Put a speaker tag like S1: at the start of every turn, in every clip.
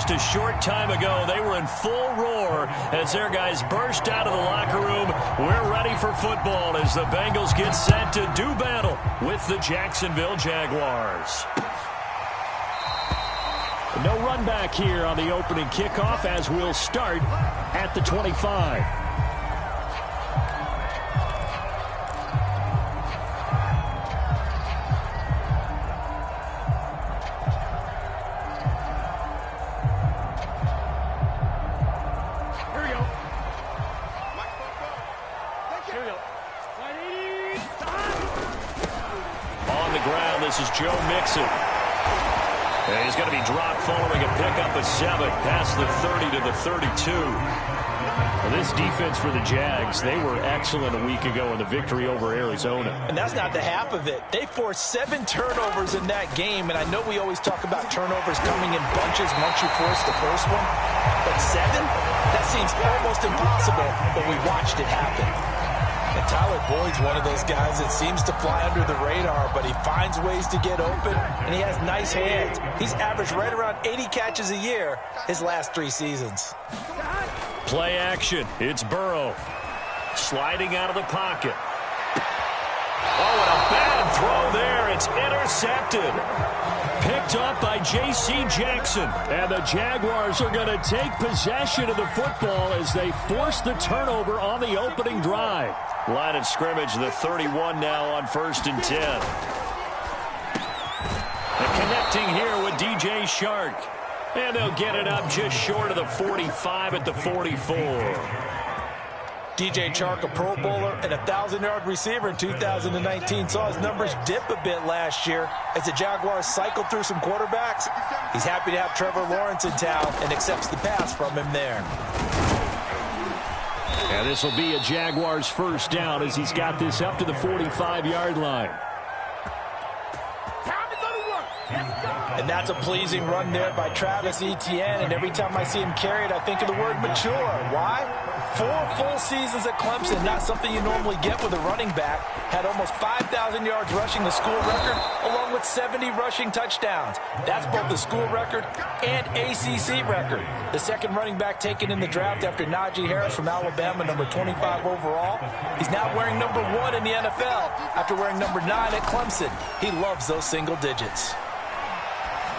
S1: just a short time ago, they were in full roar as their guys burst out of the locker room. We're ready for football as the Bengals get set to do battle with the Jacksonville Jaguars. No run back here on the opening kickoff as we'll start at the 25. This is Joe Mixon. And he's going to be dropped following a pickup of 7 past the 30 to the 32. Well, this defense for the Jags, they were excellent a week ago in the victory over Arizona.
S2: And that's not the half of it. They forced 7 turnovers in that game, and I know we always talk about turnovers coming in bunches once you force the first one. But 7? That seems almost impossible, but we watched it happen. And Tyler Boyd's one of those guys that seems to fly under the radar, but he finds ways to get open, and he has nice hands. He's averaged right around 80 catches a year his last 3 seasons.
S1: Play action. It's Burrow. Sliding out of the pocket. Oh, and a bad throw there. It's intercepted. Picked up by J.C. Jackson. And the Jaguars are going to take possession of the football as they force the turnover on the opening drive. Line of scrimmage, the 31 now on 1st and 10. And connecting here with D.J. Shark. And they'll get it up just short of the 45 at the 44.
S2: D.J. Chark, a Pro Bowler and a 1,000-yard receiver in 2019, saw his numbers dip a bit last year as the Jaguars cycled through some quarterbacks. He's happy to have Trevor Lawrence in town and accepts the pass from him there.
S1: And this will be a Jaguars first down as he's got this up to the 45-yard line.
S2: And that's a pleasing run there by Travis Etienne, and every time I see him carry it, I think of the word mature. Why? 4 full seasons at Clemson, not something you normally get with a running back. Had almost 5,000 yards rushing, the school record, along with 70 rushing touchdowns. That's both the school record and ACC record. The second running back taken in the draft after Najee Harris from Alabama, number 25 overall. He's now wearing number 1 in the NFL after wearing number 9 at Clemson. He loves those single digits.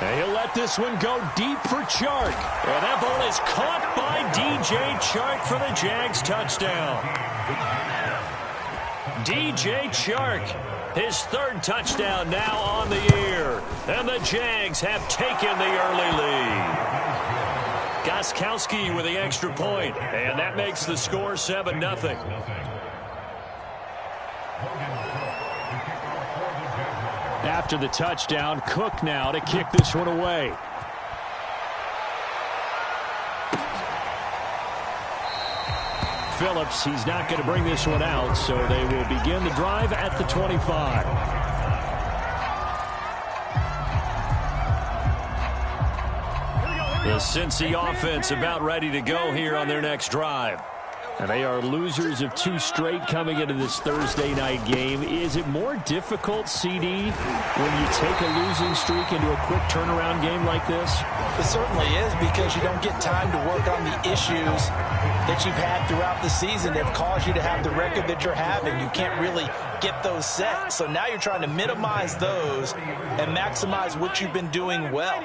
S1: And he'll let this one go deep for Chark. And that ball is caught by D.J. Chark for the Jags touchdown. D.J. Chark, his 3rd touchdown now on the year. And the Jags have taken the early lead. Gostkowski with the extra point. And that makes the score 7-0. After the touchdown, Cook now to kick this one away. Phillips, he's not going to bring this one out, so they will begin the drive at the 25. The Cincy offense about ready to go here on their next drive. And they are losers of 2 straight coming into this Thursday night game. Is it more difficult, CD, when you take a losing streak into a quick turnaround game like this?
S2: It certainly is, because you don't get time to work on the issues that you've had throughout the season that have caused you to have the record that you're having. You can't really get those set. So now you're trying to minimize those and maximize what you've been doing well.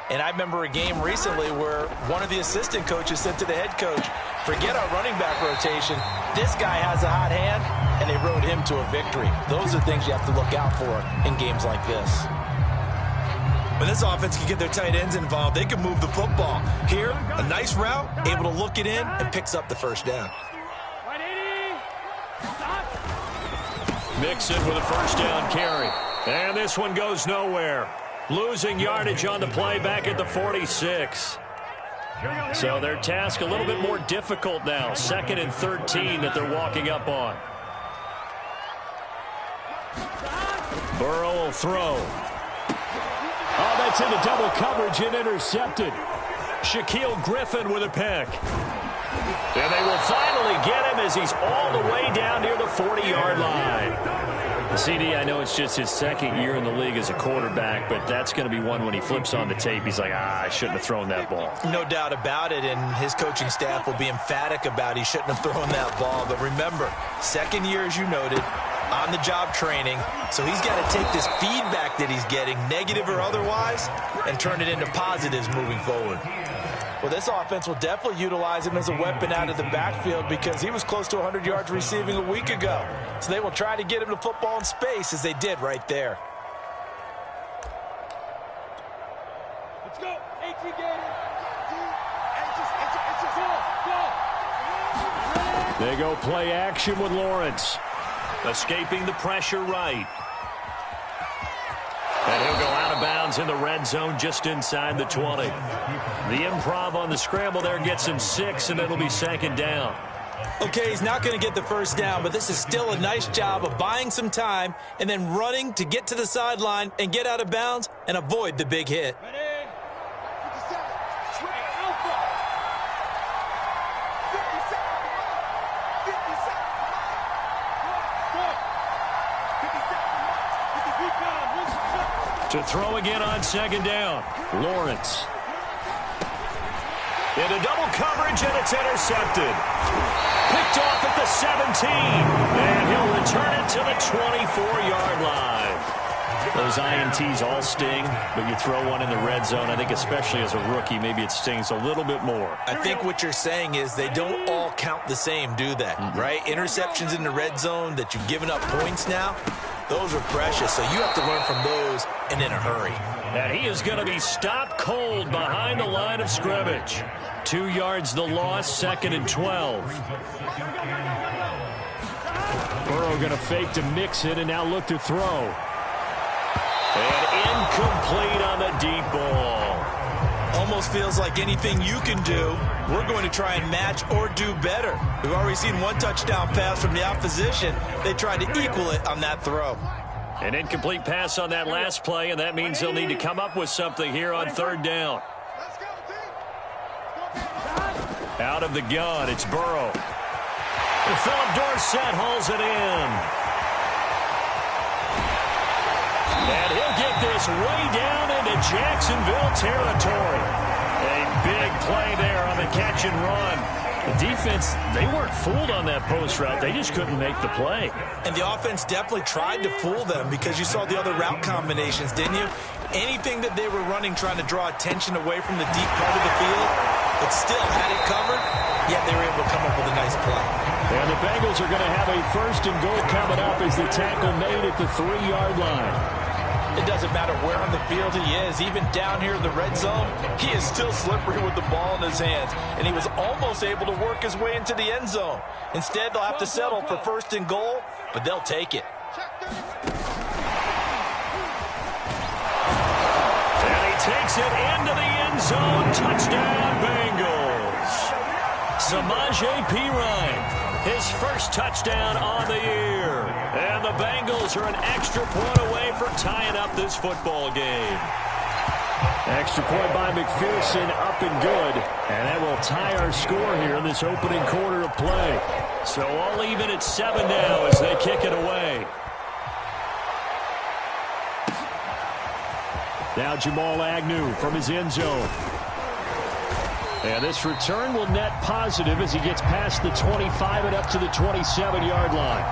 S2: And I remember a game recently where one of the assistant coaches said to the head coach, forget our running back rotation. This guy has a hot hand, and they rode him to a victory. Those are things you have to look out for in games like this.
S3: When this offense can get their tight ends involved, they can move the football. Here, a nice route, able to look it in, and picks up the first down.
S1: Mixon with a first down carry. And this one goes nowhere. Losing yardage on the play back at the 46. So their task a little bit more difficult now. 2nd and 13 that they're walking up on. Burrow will throw. Oh, that's into double coverage and intercepted. Shaquille Griffin with a pick. And they will finally get him as he's all the way down near the 40-yard line. CD, I know it's just his second year in the league as a quarterback, but that's going to be one when he flips on the tape. He's like, I shouldn't have thrown that ball.
S2: No doubt about it, and his coaching staff will be emphatic about he shouldn't have thrown that ball. But remember, second year, as you noted, on-the-job training, so he's got to take this feedback that he's getting, negative or otherwise, and turn it into positives moving forward. Well, this offense will definitely utilize him as a weapon out of the backfield because he was close to 100 yards receiving a week ago. So they will try to get him to football in space as they did right there.
S4: Let's go. 18 games.
S1: They go play action with Lawrence. Escaping the pressure right. And he'll go out of bounds in the red zone just inside the 20. The improv on the scramble there gets him 6, and it'll be second down.
S2: Okay, he's not going to get the first down, but this is still a nice job of buying some time and then running to get to the sideline and get out of bounds and avoid the big hit.
S4: Ready? 57. Swing alpha. 57. 57. Go. 57.
S1: To throw again on second down. Lawrence. Into double coverage, and it's intercepted. Picked off at the 17. And he'll return it to the 24-yard line. Those INTs all sting, but you throw one in the red zone. I think especially as a rookie, maybe it stings a little bit more.
S2: I think what you're saying is they don't all count the same, do they? Right? Interceptions in the red zone that you've given up points now, those are precious. So you have to learn from those and in a hurry.
S1: And he is going to be stopped cold behind the line of scrimmage. 2 yards the loss, 2nd and 12. Burrow going to fake to mix it and now look to throw. And incomplete on the deep ball.
S2: Almost feels like anything you can do, we're going to try and match or do better. We've already seen one touchdown pass from the opposition. They tried to equal it on that throw.
S1: An incomplete pass on that last play, and that means they'll need to come up with something here on third down. Out of the gun, it's Burrow. And Philip Dorsett hauls it in. And he'll get this way down into Jacksonville territory. A big play there on the catch and run. The defense, they weren't fooled on that post route. They just couldn't make the play.
S2: And the offense definitely tried to fool them because you saw the other route combinations, didn't you? Anything that they were running trying to draw attention away from the deep part of the field, but still had it covered, yet they were able to come up with a nice play.
S1: And the Bengals are going to have a 1st and goal coming up as the tackle made at the 3-yard line.
S2: It doesn't matter where on the field he is. Even down here in the red zone, he is still slippery with the ball in his hands. And he was almost able to work his way into the end zone. Instead, they'll have to settle for 1st and goal, but they'll take it.
S1: And he takes it into the end zone. Touchdown, Bengals. Samaje Perine, his first touchdown on the year. And the Bengals are an extra point away from tying up this football game. Extra point by McPherson, up and good. And that will tie our score here in this opening quarter of play. So all even at 7 now as they kick it away. Now Jamal Agnew from his end zone. And this return will net positive as he gets past the 25 and up to the 27-yard line.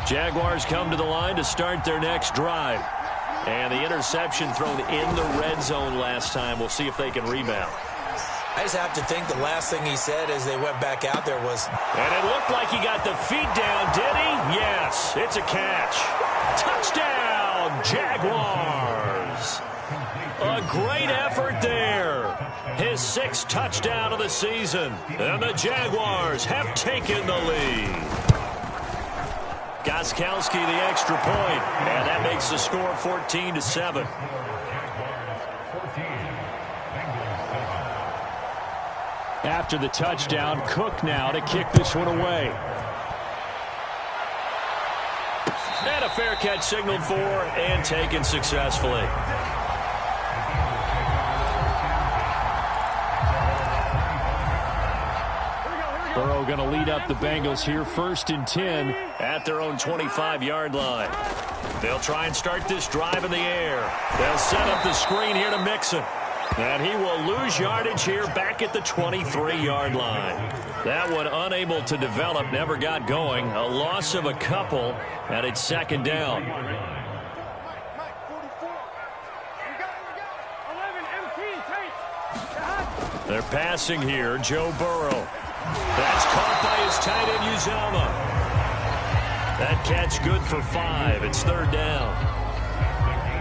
S1: Jaguars come to the line to start their next drive. And the interception thrown in the red zone last time. We'll see if they can rebound.
S2: I just have to think the last thing he said as they went back out there was...
S1: And it looked like he got the feet down, did he? Yes, it's a catch. Touchdown, Jaguars. A great effort there. His 6th touchdown of the season. And the Jaguars have taken the lead. Gostkowski the extra point, and that makes the score 14-7. After the touchdown, Cook now to kick this one away. And a fair catch signaled for and taken successfully. Burrow going to lead up the Bengals here, 1st and 10 at their own 25-yard line. They'll try and start this drive in the air. They'll set up the screen here to Mixon. And he will lose yardage here back at the 23-yard line. That one unable to develop, never got going. A loss of a couple, and it's 2nd down. They're passing here, Joe Burrow. That's caught by his tight end, Uzomah. That catch good for 5. It's 3rd down.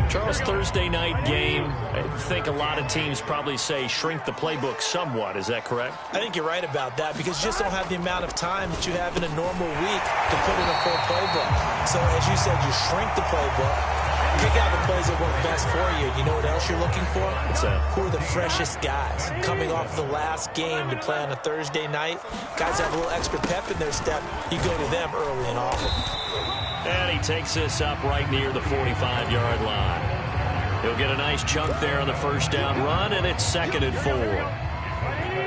S1: Charles, Thursday night game, I think a lot of teams probably say shrink the playbook somewhat. Is that correct?
S2: I think you're right about that because you just don't have the amount of time that you have in a normal week to put in a full playbook. So, as you said, you shrink the playbook, pick out the plays that work best for you. You know what else you're looking for?
S1: What's that?
S2: Who are the freshest guys coming off the last game to play on a Thursday night? Guys have a little extra pep in their step. You go to them early and often.
S1: And he takes this up right near the 45-yard line. He'll get a nice chunk there on the 1st down run, and it's 2nd and 4.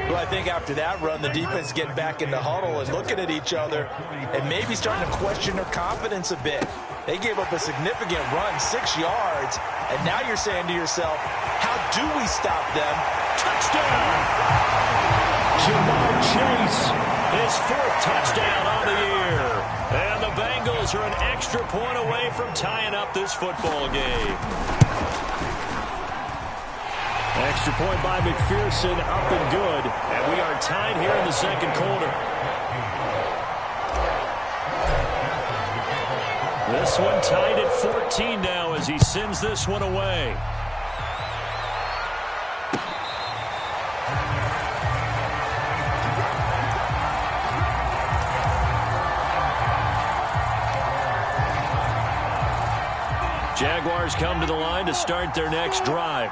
S2: Well, I think after that run, the defense getting back in the huddle and looking at each other and maybe starting to question their confidence a bit. They gave up a significant run, 6 yards, and now you're saying to yourself, how do we stop them?
S1: Touchdown! Jamar Chase, his 4th touchdown on the year. And the Bengals are an extra point away from tying up this football game. Extra point by McPherson, up and good. And we are tied here in the 2nd quarter. This one tied at 14 now as he sends this one away. Jaguars come to the line to start their next drive.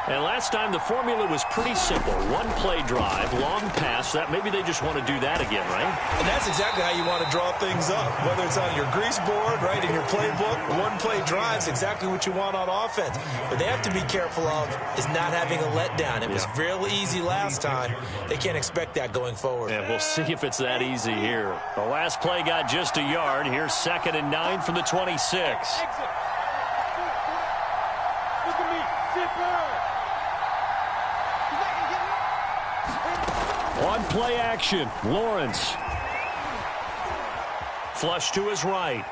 S1: And last time the formula was pretty simple. 1-play drive, long pass. That maybe they just want to do that again, right?
S3: And that's exactly how you want to draw things up. Whether it's on your grease board, right, in your playbook, 1-play drives, exactly what you want on offense. What they have to be careful of is not having a letdown. It was real easy last time. They can't expect that going forward.
S1: Yeah, we'll see if it's that easy here. The last play got just a yard. Here's 2nd and 9 from the 26.
S4: Exit. Look at me. Zipper.
S1: On play action, Lawrence. Flush to his right.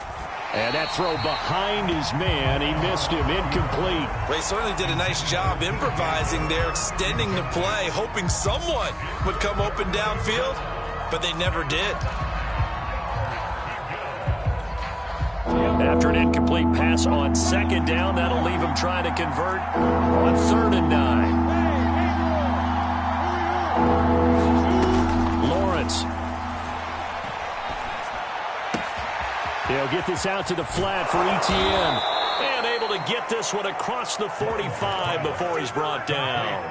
S1: And that throw behind his man. He missed him. Incomplete.
S3: They certainly did a nice job improvising there, extending the play, hoping someone would come open downfield, but they never did.
S1: After an incomplete pass on 2nd down, that'll leave him trying to convert on 3rd and 9. Lawrence. He'll get this out to the flat for Etienne. And able to get this one across the 45 before he's brought down.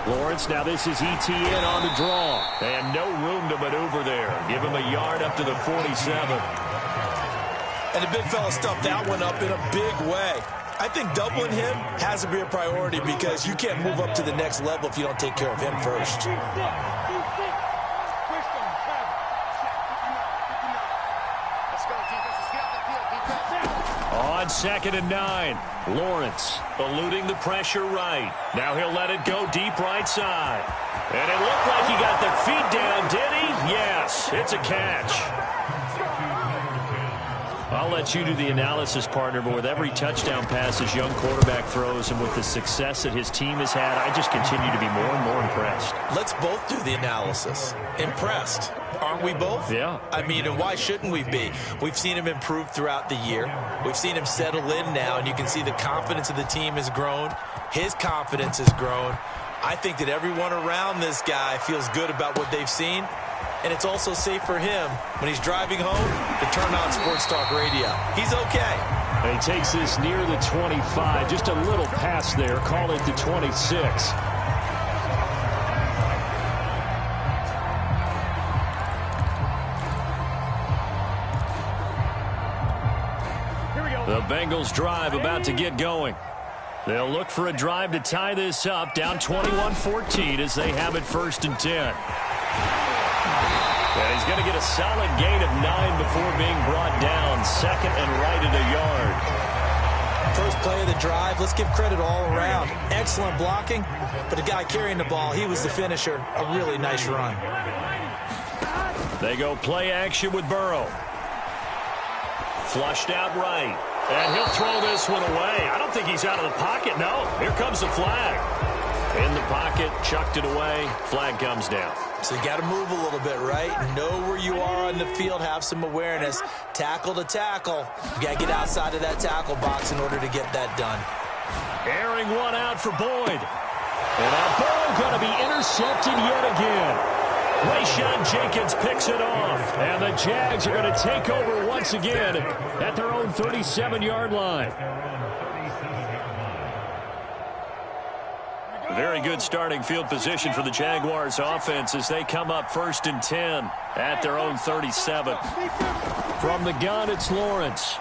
S1: Lawrence, now this is Etienne on the draw. And no room to maneuver there. Give him a yard up to the 47.
S3: And the big fella stuffed that one up in a big way. I think doubling him has to be a priority because you can't move up to the next level if you don't take care of him first.
S1: On 2nd and 9, Lawrence eluding the pressure right. Now he'll let it go deep right side. And it looked like he got the feet down, did he? Yes, it's a catch. I'll let you do the analysis, partner, but with every touchdown pass his young quarterback throws and with the success that his team has had, I just continue to be more and more impressed.
S2: Let's both do the analysis. Impressed. Aren't we both?
S1: Yeah.
S2: I mean, and why shouldn't we be? We've seen him improve throughout the year. We've seen him settle in now, and you can see the confidence of the team has grown. His confidence has grown. I think that everyone around this guy feels good about what they've seen. And it's also safe for him when he's driving home to turn on Sports Talk Radio. He's okay.
S1: And he takes this near the 25. Just a little pass there. Call it the 26. The Bengals drive about to get going. They'll look for a drive to tie this up, down 21-14 as they have it 1st and 10. And he's going to get a solid gain of 9 before being brought down. Second and right at a yard.
S3: First play of the drive, let's give credit all around. Excellent blocking, but the guy carrying the ball, he was the finisher. A really nice run.
S1: They go play action with Burrow. Flushed out right. And he'll throw this one away. I don't think he's out of the pocket. No, here comes the flag. In the pocket, chucked it away. Flag comes down.
S3: So you got to move a little bit, right? Know where you are on the field, have some awareness. Tackle to tackle. You got to get outside of that tackle box in order to get that done.
S1: Airing one out for Boyd. And now Burrow going to be intercepted yet again. Rayshawn Jenkins picks it off. And the Jags are going to take over once again at their own 37-yard line. Very good starting field position for the Jaguars offense as they come up 1st and 10 at their own 37. From the gun, it's Lawrence.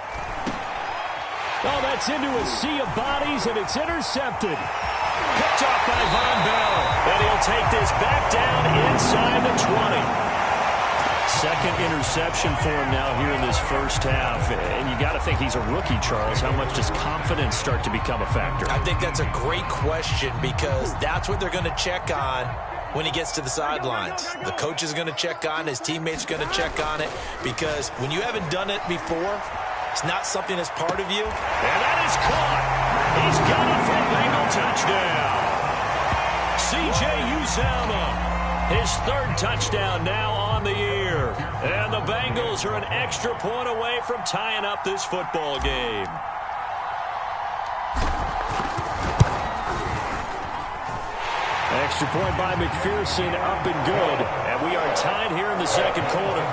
S1: Oh, that's into a sea of bodies, and it's intercepted. Picked off by Von Bell. And he'll take this back down inside the 20. Second interception for him now here in this first half. And you got to think he's a rookie, Charles. How much does confidence start to become a factor?
S3: I think that's a great question because that's what they're going to check on when he gets to the sidelines. The coach is going to check on, his teammates are going to check on it because when you haven't done it before, it's not something that's part of you.
S1: And that is caught. He's got it for a Bengal touchdown. C.J. Uzomah, his 3rd touchdown now on the year. And the Bengals are an extra point away from tying up this football game. Extra point by McPherson, up and good. And we are tied here in the second quarter.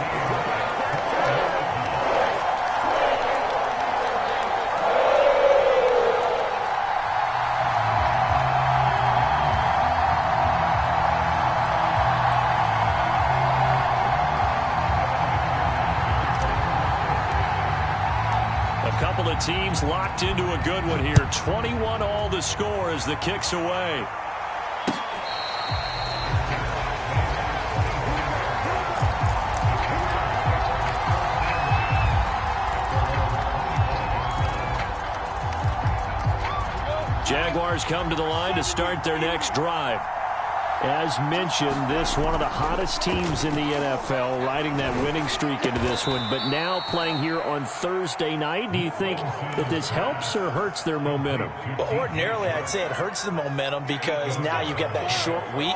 S1: Couple of teams locked into a good one here. 21 all the score as the kick's away. Jaguars come to the line to start their next drive. As mentioned, this one of the hottest teams in the NFL, riding that winning streak into this one, but now playing here on Thursday night. Do you think that this helps or hurts their momentum?
S2: Well, ordinarily, I'd say it hurts the momentum because now you get that short week.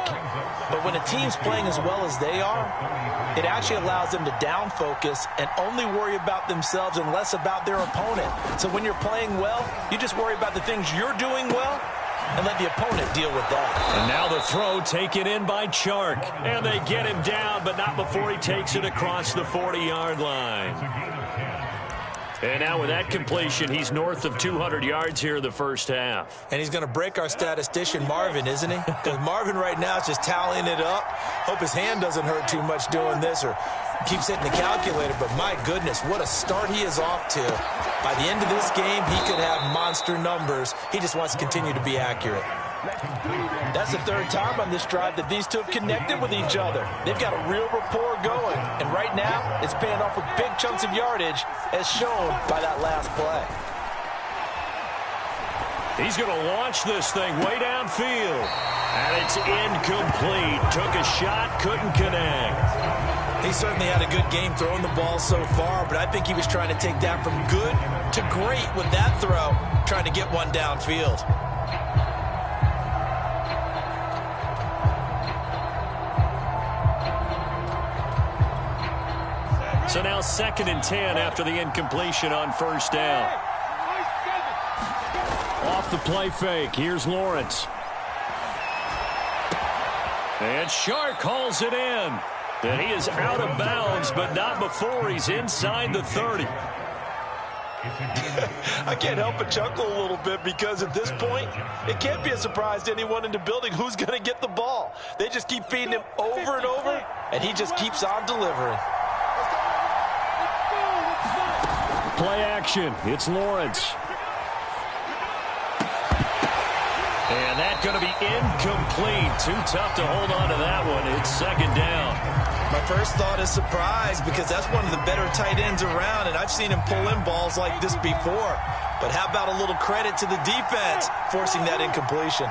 S2: But when a team's playing as well as they are, it actually allows them to down focus and only worry about themselves and less about their opponent. So when you're playing well, you just worry about the things you're doing well and let the opponent deal with that.
S1: And now the throw taken in by Chark. And they get him down, but not before he takes it across the 40-yard line. And now with that completion, he's north of 200 yards here in the first half.
S3: And he's going to break our statistician, Marvin, isn't he? Because Marvin right now is just tallying it up. Hope his hand doesn't hurt too much doing this or keeps hitting the calculator. But my goodness, what a start he is off to. By the end of this game, he could have monster numbers. He just wants to continue to be accurate.
S2: That's the 3rd time on this drive that these two have connected with each other. They've got a real rapport going. And right now, it's paying off with big chunks of yardage, as shown by that last play.
S1: He's going to launch this thing way downfield. And it's incomplete. Took a shot, couldn't connect.
S3: He certainly had a good game throwing the ball so far, but I think he was trying to take that from good to great with that throw, trying to get one downfield.
S1: So now 2nd and 10 after the incompletion on 1st down. Off the play fake, here's Lawrence. And Shark hauls it in. And he is out of bounds, but not before he's inside the 30.
S2: I can't help but chuckle a little bit because at this point, it can't be a surprise to anyone in the building who's going to get the ball. They just keep feeding him over and over, and he just keeps on delivering.
S1: Play action. It's Lawrence. And that's going to be incomplete. Too tough to hold on to that one. It's second down.
S3: My first thought is surprise because that's one of the better tight ends around, and I've seen him pull in balls like this before. But how about a little credit to the defense forcing that incompletion?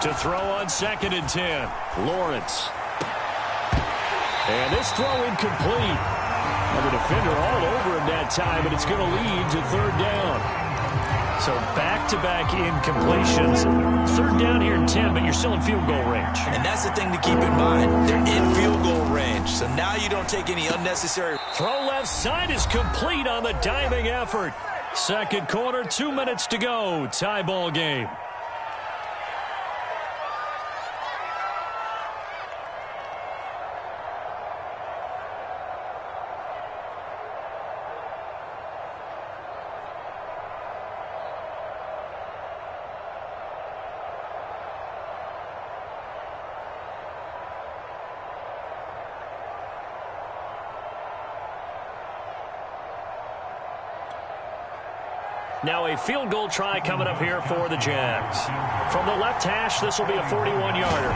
S1: To throw on 2nd and 10, Lawrence. And this throw incomplete. And the defender all over him that time, but it's going to lead to 3rd down. So back-to-back incompletions. 3rd down here in 10, but you're still in field goal range.
S3: And that's the thing to keep in mind. They're in field goal range, so now you don't take any unnecessary.
S1: Throw left side is complete on the diving effort. Second quarter, 2 minutes to go. Tie ball game. Now a field goal try coming up here for the Jags. From the left hash, this will be a 41-yarder.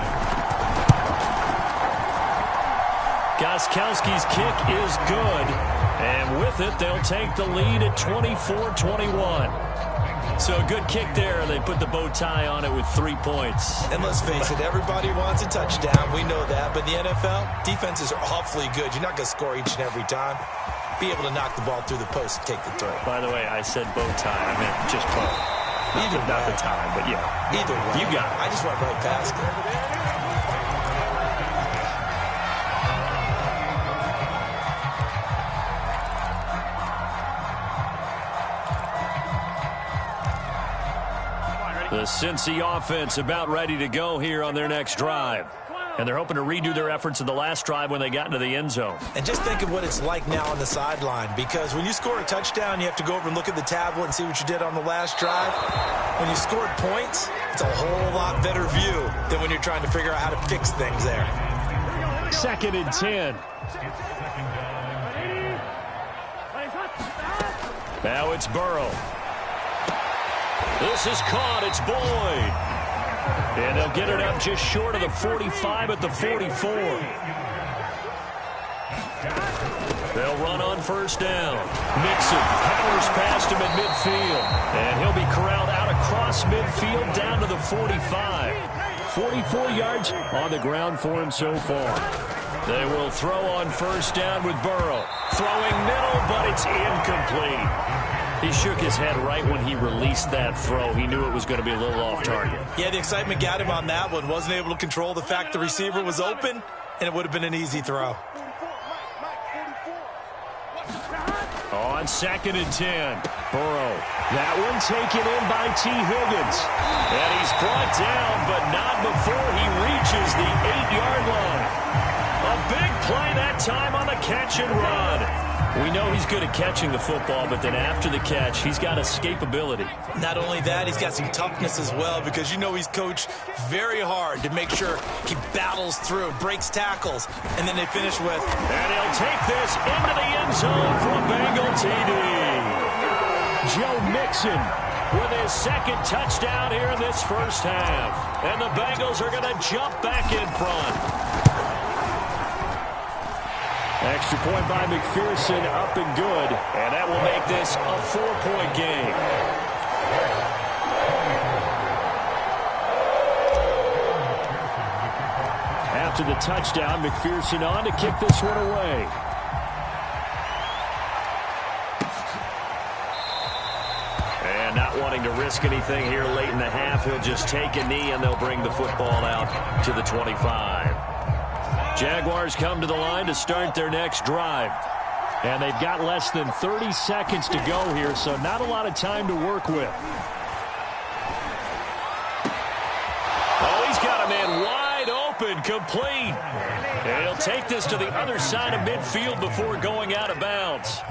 S1: Gostkowski's kick is good. And with it, they'll take the lead at 24-21. So a good kick there. They put the bow tie on it with 3 points.
S3: And let's face it, everybody wants a touchdown. We know that. But in the NFL, defenses are awfully good. You're not going to score each and every time. Be able to knock the ball through the post and take the throw.
S1: By the way, I said bow tie. I meant just bow. Not the tie, but yeah.
S3: Either way.
S1: You got it.
S3: I just went right past it.
S1: The Cincy offense about ready to go here on their next drive. And they're hoping to redo their efforts in the last drive when they got into the end zone.
S3: And just think of what it's like now on the sideline, because when you score a touchdown, you have to go over and look at the tablet and see what you did on the last drive. When you scored points, it's a whole lot better view than when you're trying to figure out how to fix things there.
S1: 2nd and 10. Now it's Burrow. This is caught. It's Boyd. And they'll get it up just short of the 45 at the 44. They'll run on first down. Mixon powers past him at midfield. And he'll be corralled out across midfield down to the 45. 44 yards on the ground for him so far. They will throw on first down with Burrow. Throwing middle, but it's incomplete. He shook his head right when he released that throw. He knew it was going to be a little off target.
S3: Yeah, the excitement got him on that one. Wasn't able to control the fact the receiver was open, and it would have been an easy throw.
S1: On 2nd and 10, Burrow. That one taken in by T. Higgins. And he's brought down, but not before he reaches the 8-yard line. A big play that time on the catch and run. We know he's good at catching the football, but then after the catch, he's got escapability.
S3: Not only that, he's got some toughness as well, because you know he's coached very hard to make sure he battles through, breaks tackles, and then they finish with.
S1: And he'll take this into the end zone for a Bengal TD. Joe Mixon with his 2nd touchdown here in this first half. And the Bengals are going to jump back in front. Extra point by McPherson, up and good. And that will make this a 4-point game. After the touchdown, McPherson on to kick this one away. And not wanting to risk anything here late in the half, he'll just take a knee and they'll bring the football out to the 25. Jaguars come to the line to start their next drive. And they've got less than 30 seconds to go here, so not a lot of time to work with. Oh, he's got a man wide open, complete. And he'll take this to the other side of midfield before going out of bounds.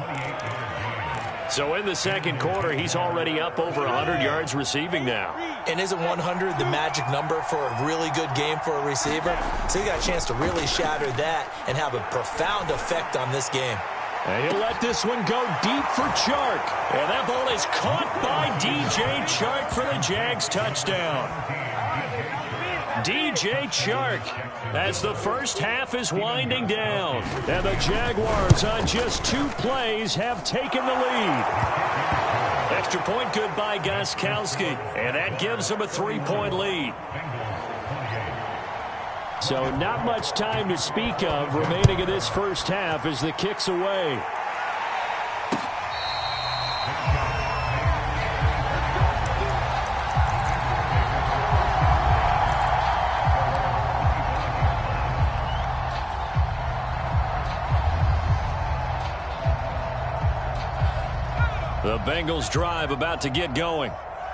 S1: So in the second quarter, he's already up over 100 yards receiving now.
S3: And isn't 100 the magic number for a really good game for a receiver? So he got a chance to really shatter that and have a profound effect on this game.
S1: And he'll let this one go deep for Chark. And that ball is caught by DJ Chark for the Jags touchdown. DJ Chark as the first half is winding down. And the Jaguars on just 2 plays have taken the lead. Extra point good by Gostkowski. And that gives them a 3-point lead. So not much time to speak of remaining in this first half as the kick's away. The Bengals drive about to get going.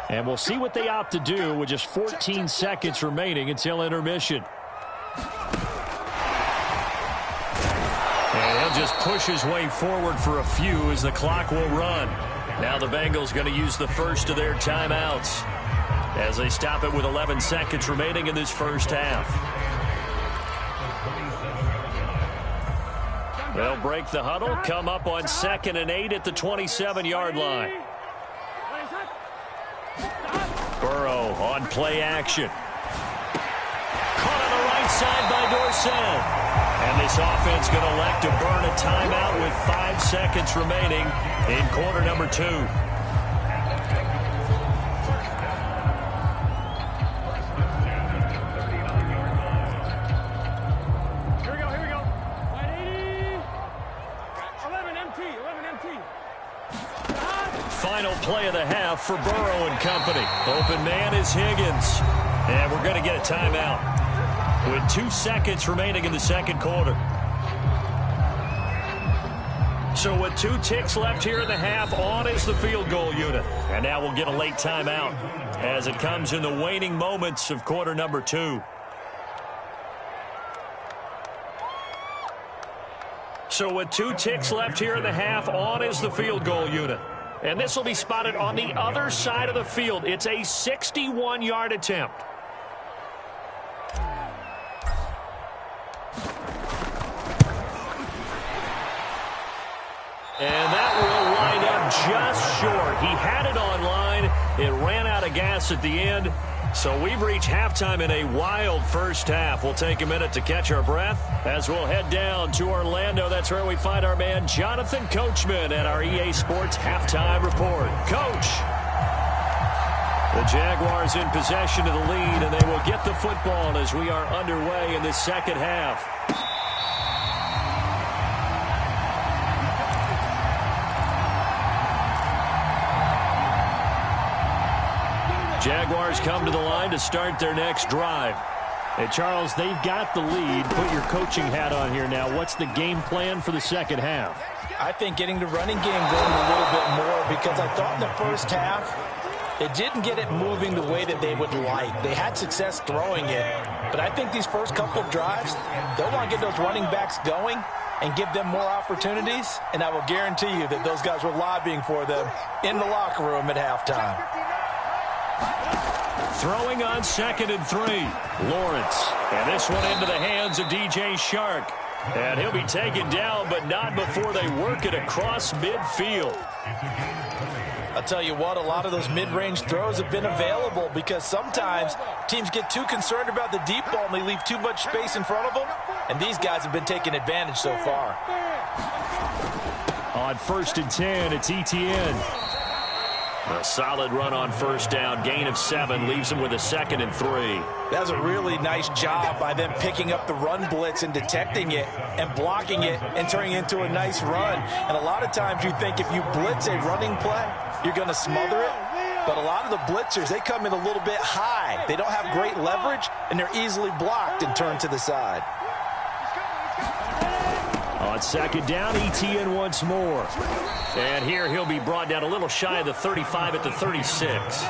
S1: And we'll see what they opt to do with just 14 seconds remaining until intermission. And he'll just push his way forward for a few as the clock will run. Now the Bengals going to use the first of their timeouts as they stop it with 11 seconds remaining in this first half. They'll break the huddle, come up on 2nd and 8 at the 27-yard line. Burrow on play action. Caught on the right side by Dorsett. And this offense going to elect to burn a timeout with 5 seconds remaining in quarter number 2. Final play of the half for Burrow and company. Open man is Higgins. And we're going to get a timeout with 2 seconds remaining in the second quarter. So with 2 ticks left here in the half, on is the field goal unit. And now we'll get a late timeout as it comes in the waning moments of quarter number 2. So with 2 ticks left here in the half, on is the field goal unit. And this will be spotted on the other side of the field. It's a 61-yard attempt. And that will line up just short. He had it on line. It ran out of gas at the end. So we've reached halftime in a wild first half. We'll take a minute to catch our breath as we'll head down to Orlando. That's where we find our man Jonathan Coachman at our EA Sports Halftime Report. Coach. The Jaguars in possession of the lead, and they will get the football as we are underway in the second half. Jaguars come to the line to start their next drive. Hey, Charles, they've got the lead. Put your coaching hat on here now. What's the game plan for the second half?
S2: I think getting the running game going a little bit more, because I thought in the first half it didn't get it moving the way that they would like. They had success throwing it, but I think these first couple of drives, they'll want to get those running backs going and give them more opportunities, and I will guarantee you that those guys were lobbying for them in the locker room at halftime.
S1: Throwing on 2nd and 3. Lawrence. And this one into the hands of DJ Chark. And he'll be taken down, but not before they work it across midfield.
S2: I'll tell you what, a lot of those mid-range throws have been available because sometimes teams get too concerned about the deep ball and they leave too much space in front of them. And these guys have been taking advantage so far.
S1: On 1st and 10, it's Etienne. A solid run on first down. Gain of 7 leaves him with a 2nd and 3.
S2: That was a really nice job by them picking up the run blitz and detecting it and blocking it and turning it into a nice run. And a lot of times you think if you blitz a running play, you're going to smother it. But a lot of the blitzers, they come in a little bit high. They don't have great leverage, and they're easily blocked and turned to the side.
S1: On 2nd down, Etienne once more. And here he'll be brought down a little shy of the 35 at the 36.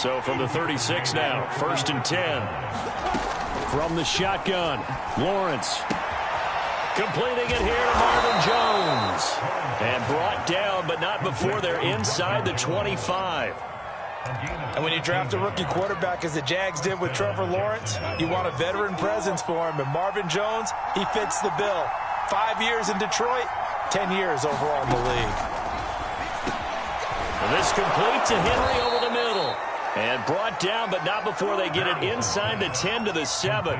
S1: So from the 36 now, 1st and 10. From the shotgun, Lawrence. Completing it here to Marvin Jones. And brought down, but not before they're inside the 25.
S2: And when you draft a rookie quarterback, as the Jags did with Trevor Lawrence, you want a veteran presence for him. And Marvin Jones, he fits the bill. 5 years in Detroit, 10 years overall in the league.
S1: And this complete to Henry over the middle. And brought down, but not before they get it inside the 10 to the 7.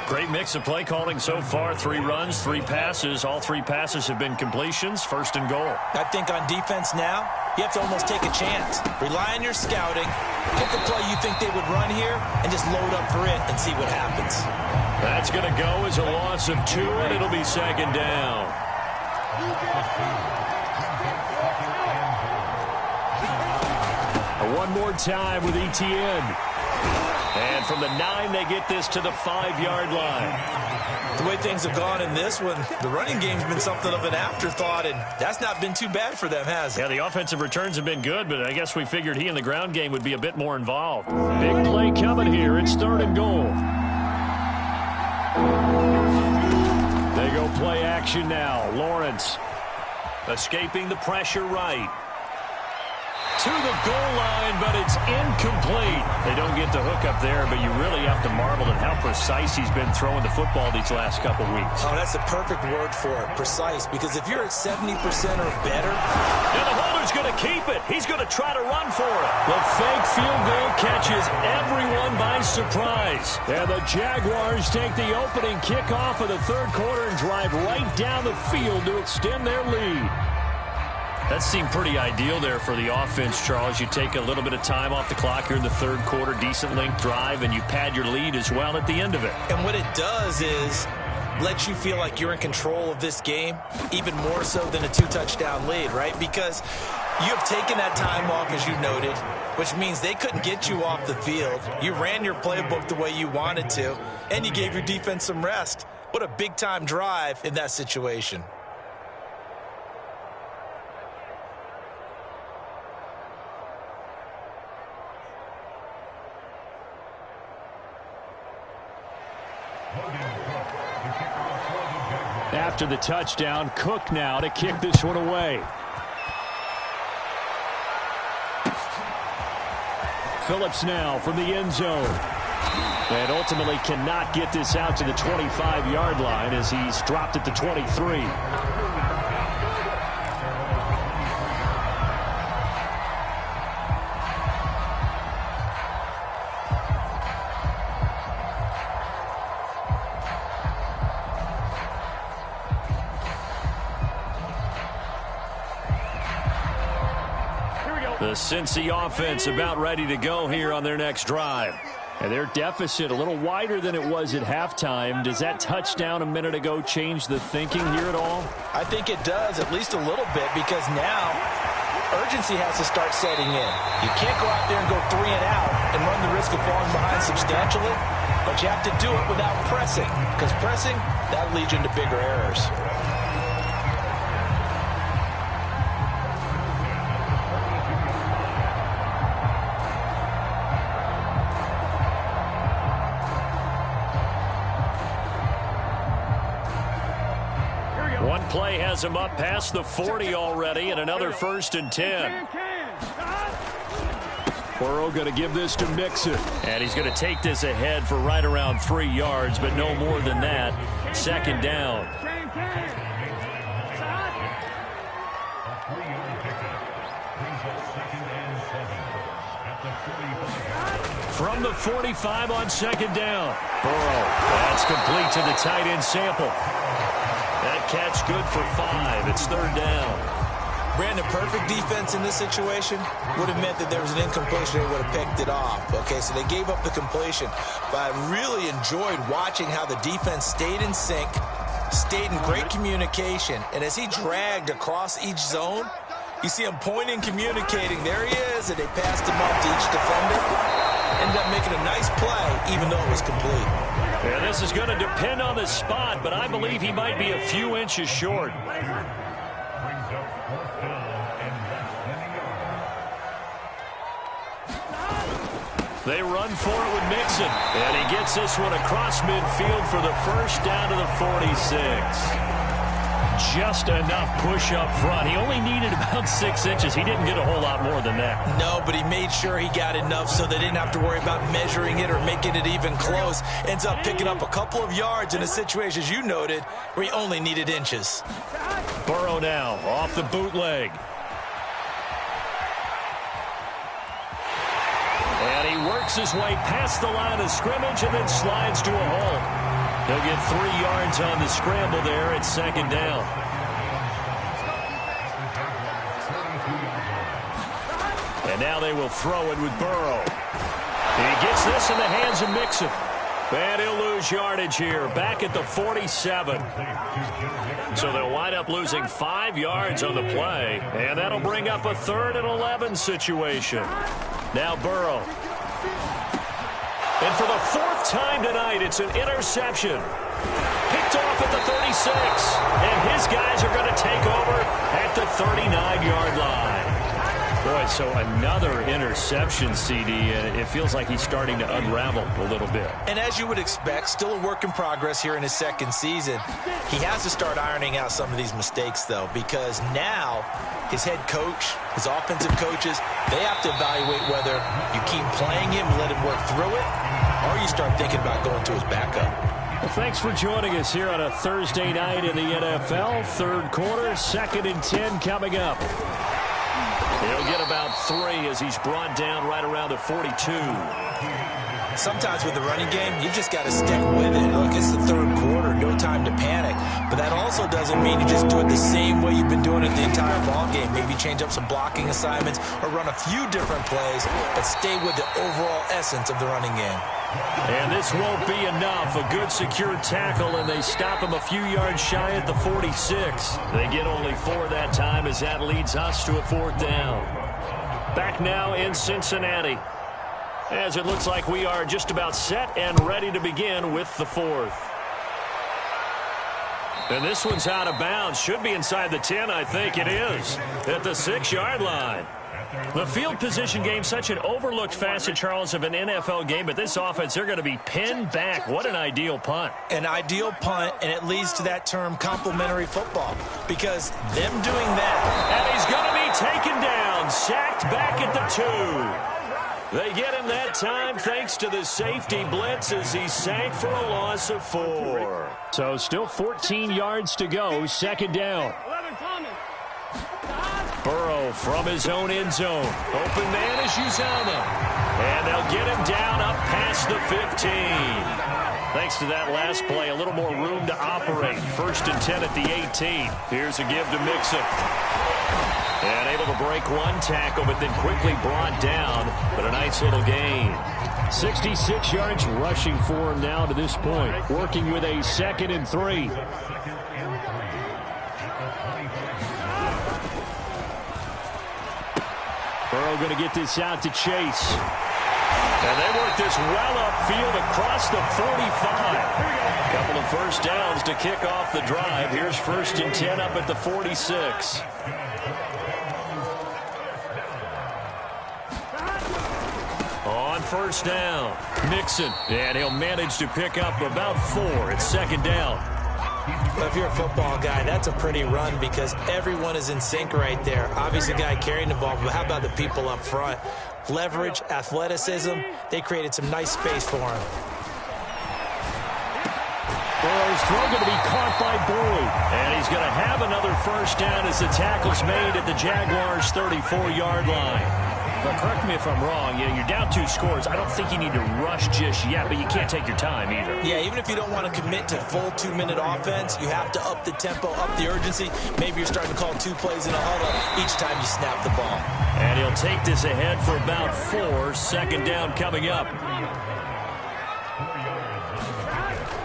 S1: Great mix of play calling so far. 3 runs, 3 passes. All 3 passes have been completions. First and goal.
S2: I think on defense now, you have to almost take a chance. Rely on your scouting. Pick a play you think they would run here and just load up for it and see what happens.
S1: That's going to go as a loss of 2, and it'll be second down. One more time with ETN. And from the 9, they get this to the 5-yard line.
S3: The way things have gone in this one, the running game's been something of an afterthought, and that's not been too bad for them, has it?
S1: Yeah, the offensive returns have been good, but I guess we figured he in the ground game would be a bit more involved. Big play coming here. It's 3rd and goal. They go play action now. Lawrence escaping the pressure right. To the goal line, but it's incomplete. They don't get the hook up there, but you really have to marvel at how precise he's been throwing the football these last couple weeks.
S3: Oh, that's the perfect word for it, precise, because if you're at 70% or better...
S1: And the holder's going to keep it. He's going to try to run for it. The fake field goal catches everyone by surprise. And the Jaguars take the opening kickoff of the 3rd quarter and drive right down the field to extend their lead. That seemed pretty ideal there for the offense, Charles. You take a little bit of time off the clock here in the 3rd quarter, decent length drive, and you pad your lead as well at the end of it.
S3: And what it does is let you feel like you're in control of this game, even more so than a 2-touchdown lead, right? Because you have taken that time off, as you noted, which means they couldn't get you off the field. You ran your playbook the way you wanted to, and you gave your defense some rest. What a big-time drive in that situation.
S1: After the touchdown, Cook now to kick this one away. Phillips now from the end zone. And ultimately cannot get this out to the 25-yard line as he's dropped at the 23. The Cincy offense about ready to go here on their next drive. And their deficit a little wider than it was at halftime. Does that touchdown a minute ago change the thinking here at all?
S2: I think it does, at least a little bit, because now urgency has to start setting in. You can't go out there and go 3 and out and run the risk of falling behind substantially, but you have to do it without pressing, because pressing, that leads you into bigger errors.
S1: One play has him up past the 40 already, and another 1st and 10. Burrow going to give this to Mixon. And he's going to take this ahead for right around 3 yards, but no more than that. 2nd down. From the 45 on 2nd down. Burrow, that's complete to the tight end Sample. That catch good for 5. It's 3rd down.
S3: Brandon, perfect defense in this situation would have meant that there was an incompletion. They would have picked it off. Okay, so they gave up the completion. But I really enjoyed watching how the defense stayed in sync, stayed in great communication. And as he dragged across each zone, you see him pointing, communicating. There he is, and they passed him off to each defender. Ended up making a nice play, even though it was complete.
S1: Yeah, this is going to depend on the spot, but I believe he might be a few inches short. They run for it with Mixon, and he gets this one across midfield for the 1st down to the 46. Just enough push up front. He only needed about 6 inches. He didn't get a whole lot more than that.
S3: No, but he made sure he got enough so they didn't have to worry about measuring it or making it even close. Ends up picking up a couple of yards in a situation, as you noted, where he only needed inches.
S1: Burrow now off the bootleg. And he works his way past the line of scrimmage and then slides to a hole. He'll get 3 yards on the scramble there at second down. And now they will throw it with Burrow. He gets this in the hands of Mixon. And he'll lose yardage here, back at the 47. So they'll wind up losing 5 yards on the play, and that'll bring up a 3rd and 11 situation. Now Burrow. And for the 4th time tonight, it's an interception. Picked off at the 36. And his guys are going to take over at the 39-yard line. Boy, so another interception, CD, and it feels like he's starting to unravel a little bit.
S2: And as you would expect, still a work in progress here in his 2nd season. He has to start ironing out some of these mistakes, though, because now his head coach, his offensive coaches, they have to evaluate whether you keep playing him, let him work through it, or you start thinking about going to his backup.
S1: Well, thanks for joining us here on a Thursday night in the NFL. 3rd quarter, 2nd and 10 coming up. He'll get about 3 as he's brought down right around the 42.
S2: Sometimes with the running game, you just got to stick with it. Look, it's the 3rd quarter, no time to panic. But that also doesn't mean you just do it the same way you've been doing it the entire ball game. Maybe change up some blocking assignments or run a few different plays, but stay with the overall essence of the running game.
S1: And this won't be enough. A good secure tackle, and they stop him a few yards shy at the 46. They get only 4 that time as that leads us to a 4th down. Back now in Cincinnati, as it looks like we are just about set and ready to begin with the 4th. And this one's out of bounds. Should be inside the 10, I think it is, at the 6-yard line. The field position game, such an overlooked facet, Charles, of an NFL game, but this offense, they're going to be pinned back. What an ideal punt.
S2: An ideal punt, and it leads to that term complementary football, because them doing that.
S1: And he's going to be taken down, sacked back at the 2. They get him that time thanks to the safety blitz as he sank for a loss of 4. So still 14 yards to go, 2nd down. Burrow from his own end zone. Open man is Uzama. And they'll get him down up past the 15. Thanks to that last play, a little more room to operate. 1st and 10 at the 18. Here's a give to Mixon. And able to break 1 tackle, but then quickly brought down. But a nice little gain. 66 yards rushing for him now to this point. Working with a 2nd and 3. Burrow going to get this out to Chase. And they work this well upfield across the 45. Couple of 1st downs to kick off the drive. Here's 1st and 10 up at the 46. On 1st down, Mixon. And he'll manage to pick up about 4 at 2nd down.
S2: Well, if you're a football guy, that's a pretty run because everyone is in sync right there. Obviously, a guy carrying the ball, but how about the people up front? Leverage, athleticism, they created some nice space for him.
S1: Burrow's throw going to be caught by Boyd. And he's going to have another 1st down as the tackle's made at the Jaguars' 34-yard line. But correct me if I'm wrong, you're down 2 scores. I don't think you need to rush just yet, but you can't take your time either.
S2: Yeah, even if you don't want to commit to full 2-minute offense, you have to up the tempo, up the urgency. Maybe you're starting to call 2 plays in a huddle each time you snap the ball.
S1: And he'll take this ahead for about 4. 2nd down coming up.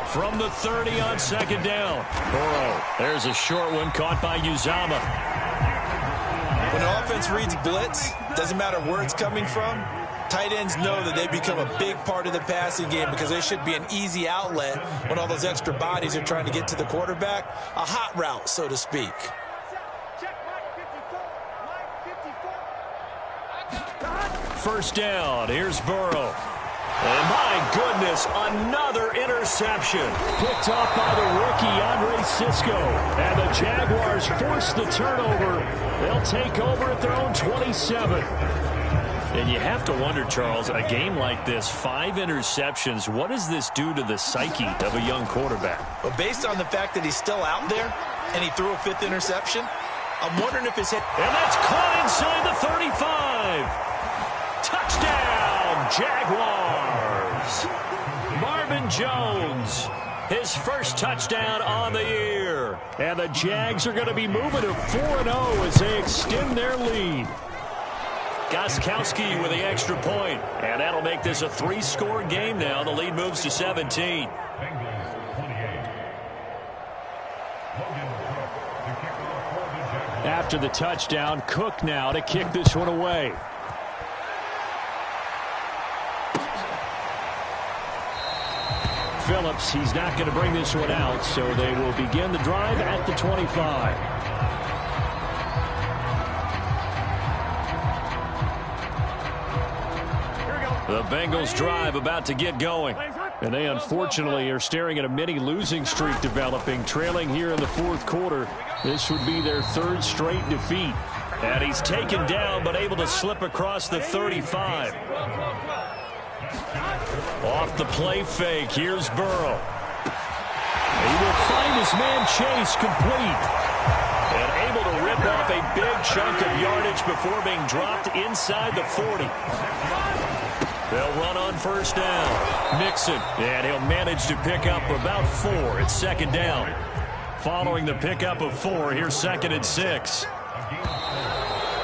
S1: From the 30 on 2nd down. Burrow, there's a short one caught by Uzama.
S2: When an offense reads blitz, doesn't matter where it's coming from, tight ends know that they become a big part of the passing game because they should be an easy outlet when all those extra bodies are trying to get to the quarterback. A hot route, so to speak.
S1: First down, here's Burrow. And my goodness, another interception. Picked off by the rookie, Andre Cisco. And the Jaguars force the turnover. They'll take over at their own 27. And you have to wonder, Charles, a game like this, 5 interceptions, what does this do to the psyche of a young quarterback?
S2: Well, based on the fact that he's still out there,
S3: and he threw a 5th interception. I'm wondering if his hit...
S1: And that's caught inside the 35. Touchdown, Jaguars. Marvin Jones, his first touchdown on the year. And the Jags are going to be moving to 4-0 as they extend their lead. Gostkowski with the extra point. And that'll make this a 3-score game now. The lead moves to 17. After the touchdown, Cook now to kick this one away. Phillips, he's not going to bring this one out, so they will begin the drive at the 25. The Bengals drive about to get going. And they unfortunately are staring at a mini losing streak developing, trailing here in the 4th quarter. This would be their 3rd straight defeat. And he's taken down but able to slip across the 35. Off the play fake, here's Burrow. He will find his man Chase complete. And able to rip off a big chunk of yardage before being dropped inside the 40. They'll run on first down. Mixon, and he'll manage to pick up about 4. It's 2nd down. Following the pickup of 4, here's 2nd and 6.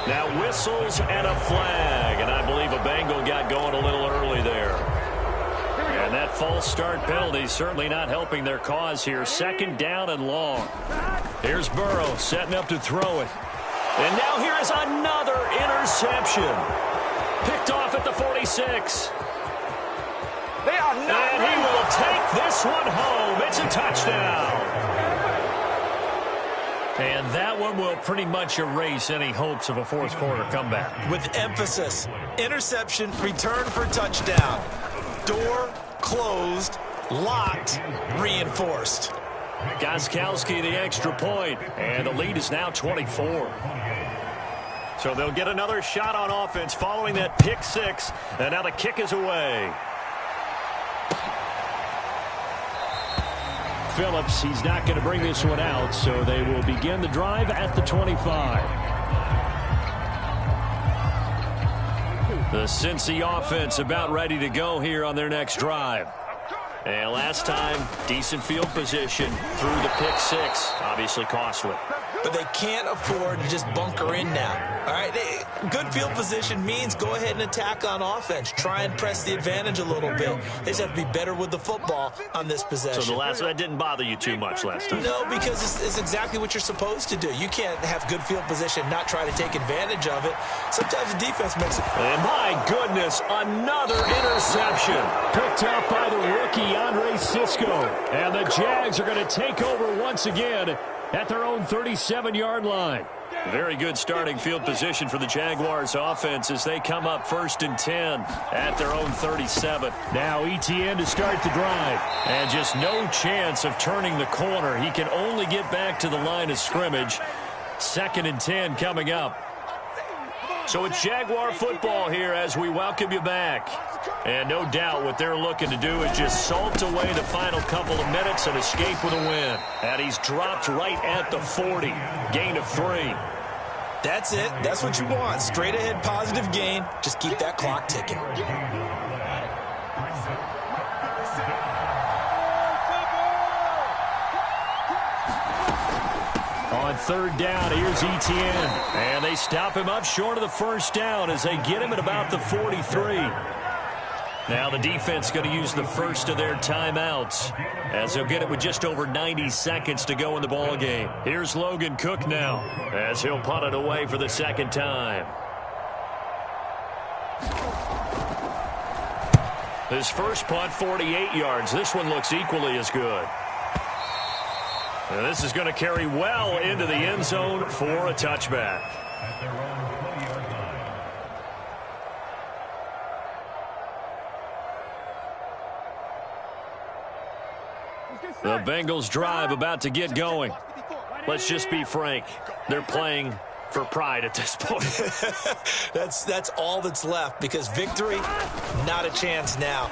S1: Now whistles and a flag, and I believe a Bengal got going a little early there. And that false start penalty certainly not helping their cause here. 2nd down and long. Here's Burrow setting up to throw it. And now here is another interception. Picked off at the 46.
S4: They are not
S1: and he will take this one home. It's a touchdown. And that one will pretty much erase any hopes of a 4th quarter comeback.
S3: With emphasis, interception, return for touchdown. Door closed, locked, reinforced.
S1: Gostkowski the extra point, and the lead is now 24. So they'll get another shot on offense following that pick 6, and now the kick is away. Phillips, he's not going to bring this one out, so they will begin the drive at the 25. The Cincy offense about ready to go here on their next drive. And last time, decent field position through the pick 6, obviously costly.
S3: But they can't afford to just bunker in now. All right, good field position means go ahead and attack on offense. Try and press the advantage a little bit. They just have to be better with the football on this possession.
S1: So that didn't bother you too much last time?
S3: No, because it's exactly what you're supposed to do. You can't have good field position, not try to take advantage of it. Sometimes the defense makes it.
S1: And my goodness, another interception. Picked up by the rookie, Andre Sisco. And the Jags are going to take over once again at their own 37-yard line. Very good starting field position for the Jaguars offense as they come up 1st and 10 at their own 37. Now Etienne to start the drive. And just no chance of turning the corner. He can only get back to the line of scrimmage. 2nd and 10 coming up. So it's Jaguar football here as we welcome you back. And no doubt what they're looking to do is just salt away the final couple of minutes and escape with a win. And he's dropped right at the 40. Gain of 3.
S3: That's it. That's what you want. Straight ahead positive gain. Just keep that clock ticking.
S1: On 3rd down, here's Etienne. And they stop him up short of the 1st down as they get him at about the 43. Now the defense going to use the first of their timeouts as they'll get it with just over 90 seconds to go in the ball game. Here's Logan Cook now as he'll punt it away for the 2nd time. His first punt, 48 yards. This one looks equally as good. And this is going to carry well into the end zone for a touchback. The Bengals drive about to get going. Let's just be frank. They're playing for pride at this point.
S3: That's all that's left, because victory, not a chance now.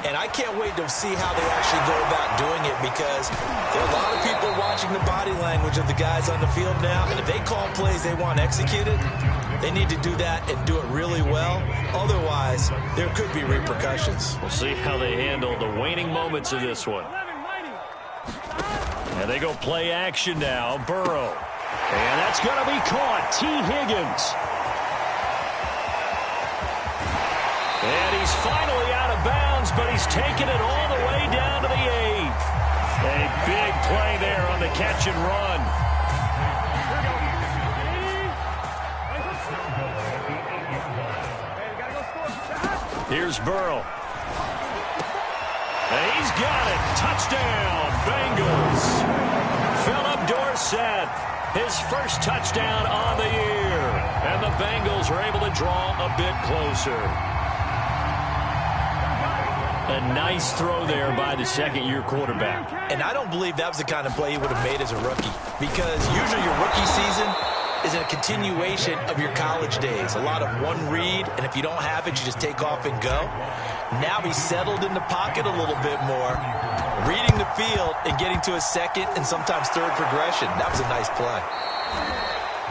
S3: And I can't wait to see how they actually go about doing it, because there are a lot of people watching the body language of the guys on the field now, and if they call plays they want executed, they need to do that and do it really well. Otherwise, there could be repercussions.
S1: We'll see how they handle the waning moments of this one. And they go play action now. Burrow. And that's going to be caught. T. Higgins. And he's finally out of bounds, but he's taken it all the way down to the 8. A big play there on the catch and run. Here's Burrow. And he's got it. Touchdown, Bengals. Philip Dorsett, his first touchdown on the year. And the Bengals are able to draw a bit closer. A nice throw there by the second-year quarterback.
S3: And I don't believe that was the kind of play he would have made as a rookie, because usually your rookie season is a continuation of your college days. A lot of one read, and if you don't have it, you just take off and go. Now he's settled in the pocket a little bit more, reading the field and getting to a second and sometimes third progression. That was a nice play.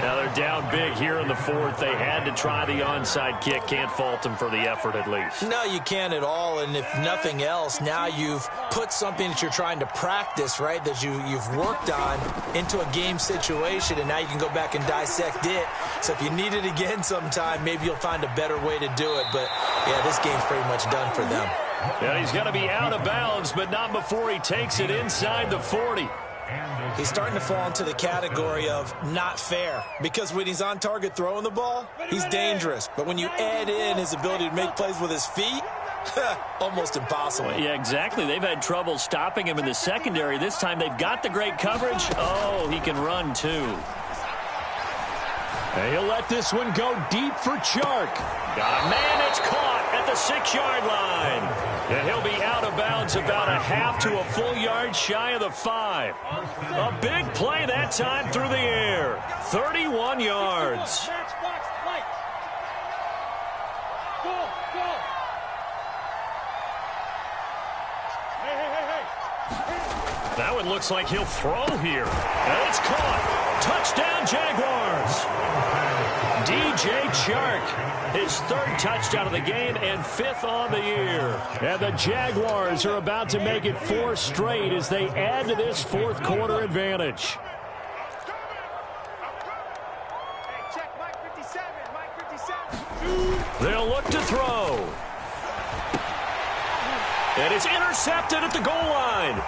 S1: Now they're down big here in the fourth. They had to try the onside kick. Can't fault them for the effort at least.
S3: No, you can't at all. And if nothing else, now you've put something that you're trying to practice, right, that you've worked on into a game situation, and now you can go back and dissect it. So if you need it again sometime, maybe you'll find a better way to do it. But, yeah, this game's pretty much done for them.
S1: Yeah, he's going to be out of bounds, but not before he takes it inside the 40.
S3: He's starting to fall into the category of not fair, because when he's on target throwing the ball, he's dangerous. But when you add in his ability to make plays with his feet, almost impossible.
S1: Yeah, exactly. They've had trouble stopping him in the secondary. This time they've got the great coverage. Oh, he can run too. He'll let this one go deep for Chark. Man, it's caught at the 6-yard line. And he'll be out of bounds about a half to a full yard shy of the 5. A big play that time through the air. 31 yards. That one looks like he'll throw here. And it's caught. Touchdown, Jaguars. DJ Chark, his third touchdown of the game and 5th on the year. And the Jaguars are about to make it 4 straight as they add to this fourth quarter advantage. They'll look to throw. And it's intercepted at the goal line.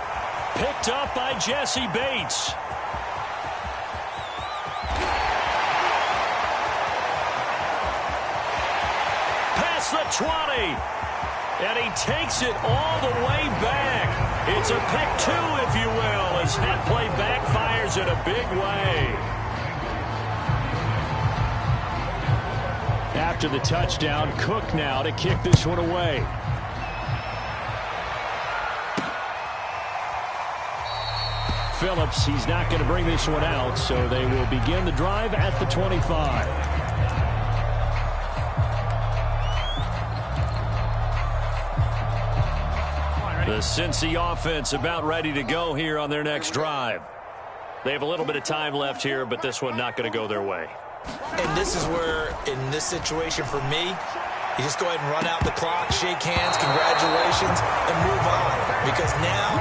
S1: Picked up by Jesse Bates. Past the 20. And he takes it all the way back. It's a pick 2, if you will, as that play backfires in a big way. After the touchdown, Cook now to kick this one away. Phillips, he's not going to bring this one out, so they will begin the drive at the 25. The Cincy offense about ready to go here on their next drive. They have a little bit of time left here, but this one not going to go their way.
S3: And this is where, in this situation for me, you just go ahead and run out the clock, shake hands, congratulations, and move on. Because now,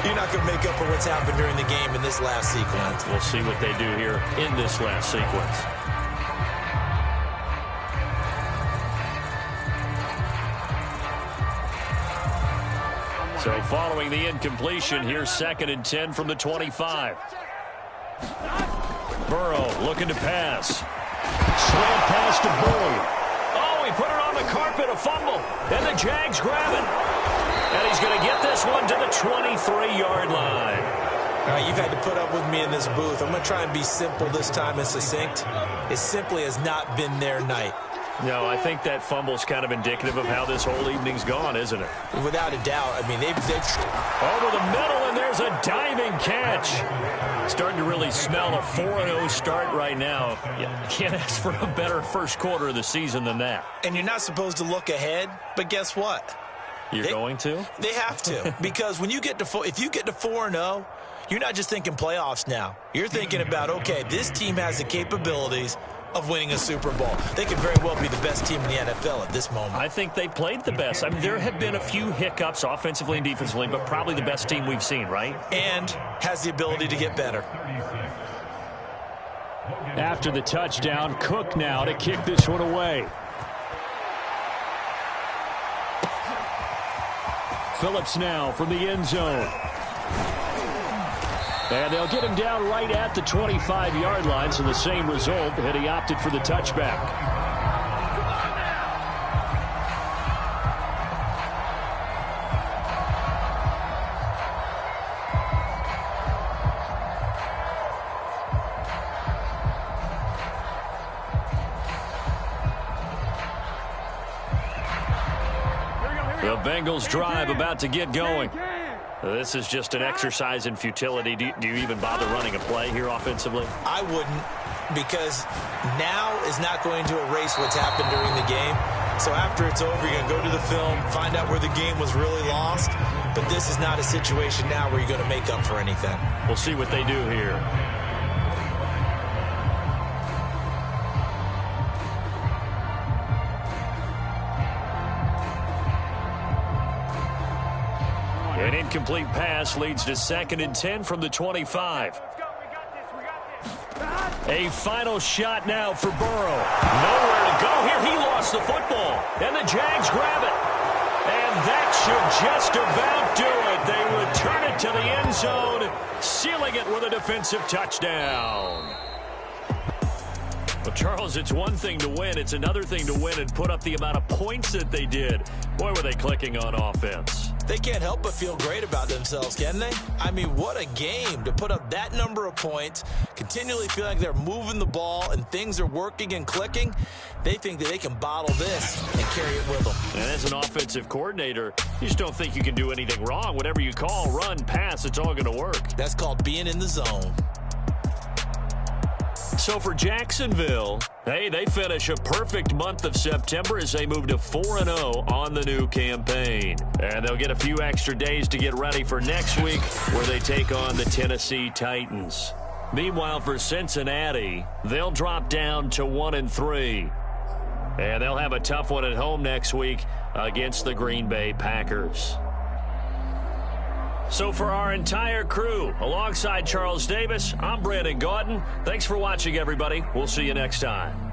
S3: you're not going to make up for what's happened during the game in this last sequence.
S1: We'll see what they do here in this last sequence. So following the incompletion, here's 2nd and 10 from the 25. Burrow looking to pass. Slant pass to Boyd. Oh, he put it on the carpet, a fumble. And the Jags grab it. And he's going to get this one to the 23-yard line.
S3: All right, you've had to put up with me in this booth. I'm going to try and be simple this time and succinct. It simply has not been their night.
S1: No, I think that fumble's kind of indicative of how this whole evening's gone, isn't it?
S3: Without a doubt. I mean, they've
S1: over the middle, and there's a diving catch. Starting to really smell a 4-0 start right now. You can't ask for a better first quarter of the season than that.
S2: And you're not supposed to look ahead, but guess what?
S1: You're going to?
S2: They have to, because when you get to if you get to 4-0, you're not just thinking playoffs now. You're thinking about, okay, this team has the capabilities of winning a Super Bowl. They could very well be the best team in the NFL at this moment.
S1: I think they played the best. I mean, there have been a few hiccups offensively and defensively, but probably the best team we've seen, right?
S2: And has the ability to get better.
S5: After the touchdown, Cook now to kick this one away. Phillips now from the end zone. And they'll get him down right at the 25-yard line, so the same result, and he opted for the touchback.
S1: The Bengals drive about to get going. This is just an exercise in futility. Do you even bother running a play here offensively?
S2: I wouldn't, because now is not going to erase what's happened during the game. So after it's over, you're going to go to the film, find out where the game was really lost. But this is not a situation now where you're going to make up for anything.
S1: We'll see what they do here. An incomplete pass leads to 2nd and 10 from the 25. A final shot now for Burrow. Nowhere to go here. He lost the football. And the Jags grab it. And that should just about do it. They return it to the end zone, sealing it with a defensive touchdown. Well, Charles, it's one thing to win. It's another thing to win and put up the amount of points that they did. Boy, were they clicking on offense.
S2: They can't help but feel great about themselves, can they? I mean, what a game to put up that number of points, continually feel like they're moving the ball and things are working and clicking. They think that they can bottle this and carry it with them.
S1: And as an offensive coordinator, you just don't think you can do anything wrong. Whatever you call, run, pass, it's all going to work.
S2: That's called being in the zone.
S1: So for Jacksonville, hey, they finish a perfect month of September as they move to 4-0 on the new campaign. And they'll get a few extra days to get ready for next week where they take on the Tennessee Titans. Meanwhile, for Cincinnati, they'll drop down to 1-3. And they'll have a tough one at home next week against the Green Bay Packers. So for our entire crew, alongside Charles Davis, I'm Brandon Gaudin. Thanks for watching, everybody. We'll see you next time.